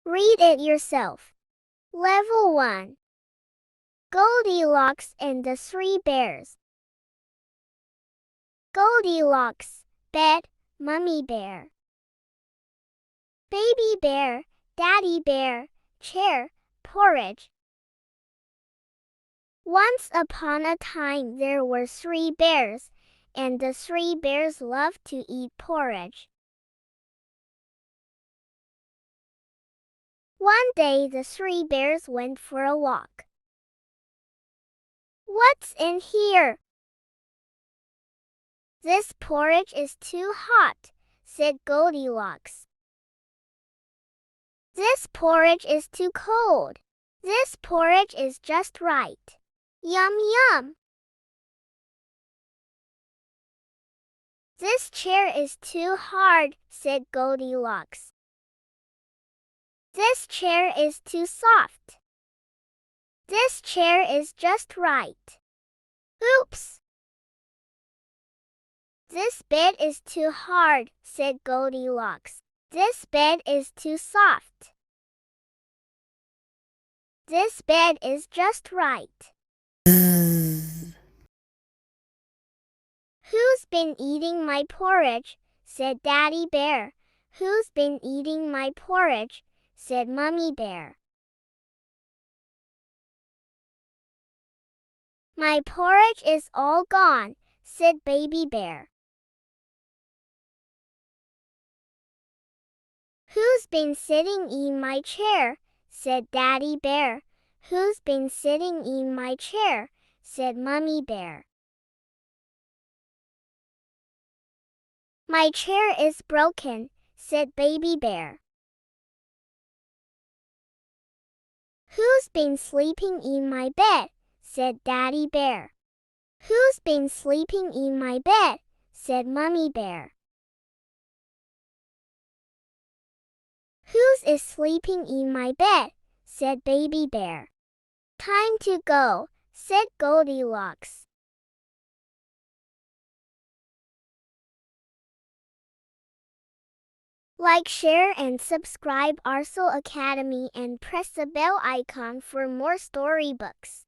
Read it yourself. Level 1. Goldilocks and the Three Bears. Goldilocks, bed, Mummy Bear. Baby Bear, Daddy Bear, chair, porridge. Once upon a time there were 3 bears, and the 3 bears loved to eat porridge. One day the 3 bears went for a walk. "What's in here?" "This porridge is too hot," said Goldilocks. "This porridge is too cold. This porridge is just right. Yum yum." "This chair is too hard," said Goldilocks. "This chair is too soft. This chair is just right. Oops." "This bed is too hard," said Goldilocks. "This bed is too soft. This bed is just right." "Who's been eating my porridge?" said Daddy Bear. "Who's been eating my porridge?" said Mummy Bear. "My porridge is all gone," said Baby Bear. "Who's been sitting in my chair?" said Daddy Bear. "Who's been sitting in my chair?" said Mummy Bear. "My chair is broken," said Baby Bear. "Who's been sleeping in my bed?" said Daddy Bear. "Who's been sleeping in my bed?" said Mummy Bear. "Who's is sleeping in my bed?" said Baby Bear. "Time to go," said Goldilocks. Like, share, and subscribe Arsal Academy and press the bell icon for more storybooks.